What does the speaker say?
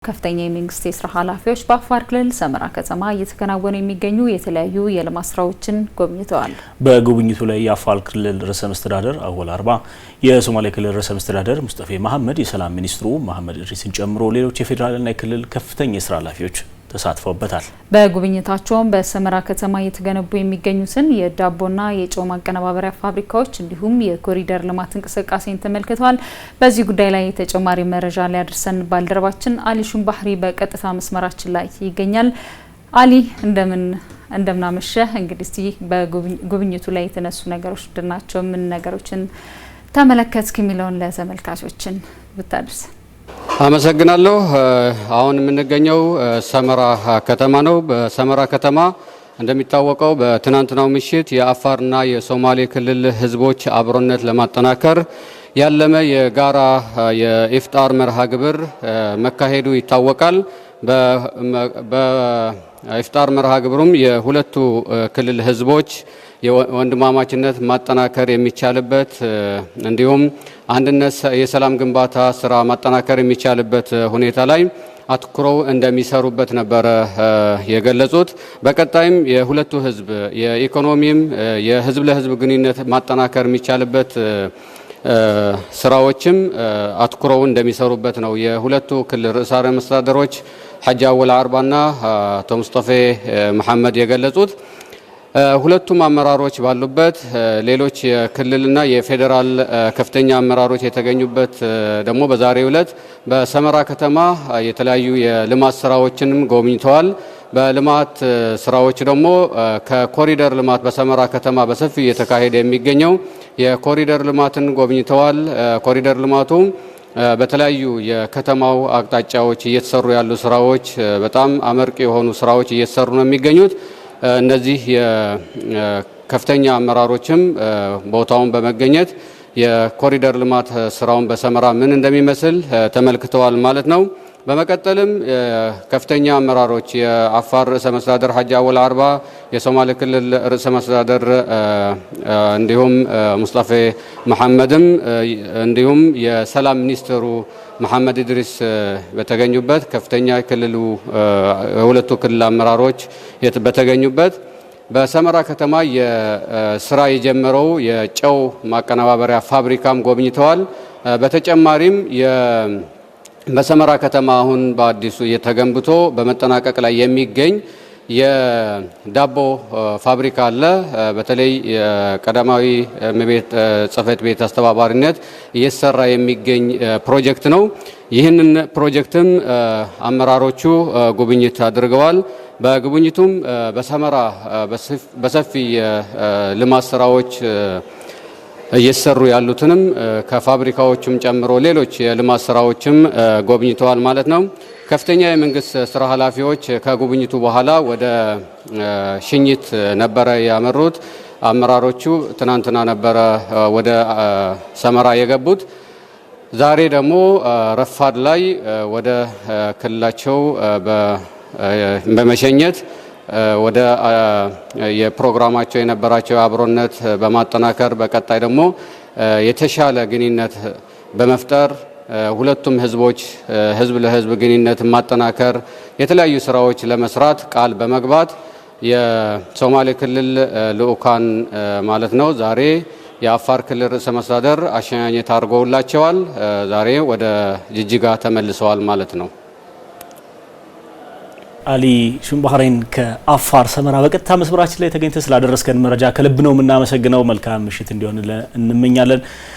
ከፍተኛ የመንግስት የስራ ኃላፊዎች በአፋር ክልል ሰመራ ከተማ እየተከናወኑ የሚገኙ የተለያዩ የልማት ስራዎችን ጎብኝተዋል። በጉብኝቱ ላይ የአፋር ክልል ርዕሰ መስተዳድር አወል አርባ፣ የሶማሌ ክልል ርዕሰ መስተዳድር ሙስጠፌ መሐመድ፣ የሰላም ሚኒስትሩ መሐመድ ኢድሪስን ጨምሮ ሌሎች የፌዴራልና የክልል ከፍተኛ የስራ ኃላፊዎች ተሳትፈውበታል። በጉብኝታቸውም በሰመራ ከተማ እየተገነቡ የሚገኙትን የዳቦና የጨው ማቀነባበሪያ ፋብሪካዎች እንዲሁም የኮሪደር ልማት እንቅስቃሴን ተመልክተዋል። በዚህ ጉዳይ ላይ ተጨማሪ መረጃ ሊያደርሰን ባልደረባችን አሊ ሹምባህሪ በቀጥታ መስመራችን ላይ ይገኛል። አሊ እንደምናመሸህ። እንግዲህ በጉብኝቱ ላይ የተነሱ ነገሮች ድናቸው ምን ነገሮችን ተመለከትክ የሚለውን ለተመልካቾችን ብታደርስ። አመሰግናለሁ። አሁን የምንገኘው ሰመራ ከተማ ነው። በሰመራ ከተማ እንደሚታወቀው በትናንትናው ምሽት የአፋርና የሶማሌ ክልል ህዝቦች አብሮነት ለማጠናከር ያለመ የጋራ የኢፍጣር መርሃ ግብር መካሄዱ ይታወቃል። በኢፍጣር መርሃ ግብሩም የሁለቱ ክልል ህዝቦች የወንድማማችነት ማጠናከር የሚቻልበት እንዲሁም አንድነት የሰላም ግንባታ ስራ ማጠናከር የሚቻልበት ሁኔታ ላይ አትኩረው እንደሚሰሩበት ነበረ የገለጹት። በቀጣይም የሁለቱ ህዝብ የኢኮኖሚም የህዝብ ለህዝብ ግንኙነት ማጠናከር የሚቻልበት ስራዎችም አትኩረው እንደሚሰሩበት ነው የሁለቱ ክልል ርዕሰ መስተዳድሮች ሐጂ አወል አርባና አቶ ሙስጠፌ መሐመድ የገለጹት። ሁለቱም አመራሮች ባሉበት ሌሎች የክልልና የፌዴራል ከፍተኛ አመራሮች የተገኙበት ደግሞ በዛሬው ዕለት በሰመራ ከተማ የተለያዩ የልማት ስራዎችንም ጎብኝተዋል። በልማት ስራዎች ደግሞ ከኮሪደር ልማት በሰመራ ከተማ በሰፊው እየተካሄደ የሚገኘው የኮሪደር ልማትን ጎብኝተዋል። ኮሪደር ልማቱ በተለያዩ የከተማው አቅጣጫዎች እየተሰሩ ያሉ ስራዎች በጣም አመርቂ የሆኑ ስራዎች እየተሰሩ ነው የሚገኙት። እነዚህ የከፍተኛ አመራሮችም ቦታውን በመገኘት የኮሪደር ልማት ስራውን በሰመራ ምን እንደሚመስል ተመልክተዋል ማለት ነው። በመቀጠልም ከፍተኛ አመራሮች የአፋር ርዕሰ መስተዳድር ሐጂ አወል አርባ፣ የሶማሌ ክልል ርዕሰ መስተዳድር እንዲሁም ሙስጠፌ መሐመድም እንዲሁም የሰላም ሚኒስትሩ መሐመድ ኢድሪስ በተገኙበት ከፍተኛ ክልሉ የሁለቱ ክልል አመራሮች በተገኙበት በሰመራ ከተማ የስራ የጀመረው የጨው ማቀነባበሪያ ፋብሪካም ጎብኝተዋል። በተጨማሪም በሰመራ ከተማ አሁን በአዲሱ የተገንብቶ በመጠናቀቅ ላይ የሚገኝ የዳቦ ፋብሪካ አለ። በተለይ የቀዳማዊ እመቤት ጽሕፈት ቤት አስተባባሪነት እየተሰራ የሚገኝ ፕሮጀክት ነው። ይህንን ፕሮጀክትም አመራሮቹ ጉብኝት አድርገዋል። በጉብኝቱም በሰመራ በሰፊ ልማት ስራዎች እየሰሩ ያሉትንም ከፋብሪካዎችም ጨምሮ ሌሎች የልማት ስራዎችም ጎብኝተዋል ማለት ነው። ከፍተኛ የመንግስት ስራ ኃላፊዎች ከጉብኝቱ በኋላ ወደ ሽኝት ነበረ ያመሩት። አመራሮቹ ትናንትና ነበረ ወደ ሰመራ የገቡት። ዛሬ ደግሞ ረፋድ ላይ ወደ ክልላቸው በመሸኘት ወደ የፕሮግራማቸው የነበራቸው አብሮነት በማጠናከር በቀጣይ ደግሞ የተሻለ ግንኙነት በመፍጠር ሁለቱም ህዝቦች ህዝብ ለህዝብ ግንኙነት ማጠናከር የተለያዩ ስራዎች ለመስራት ቃል በመግባት የሶማሌ ክልል ልኡካን ማለት ነው ዛሬ የአፋር ክልል ርዕሰ መስተዳድር አሸኛኘት አድርገውላቸዋል። ዛሬ ወደ ጅጅጋ ተመልሰዋል ማለት ነው። አሊ ሹምባህሪን ከአፋር ሰመራ በቀጥታ መስመራችን ላይ ተገኝተህ ስላደረስከን መረጃ ከልብ ነው የምናመሰግነው። መልካም ምሽት እንዲሆን እንመኛለን።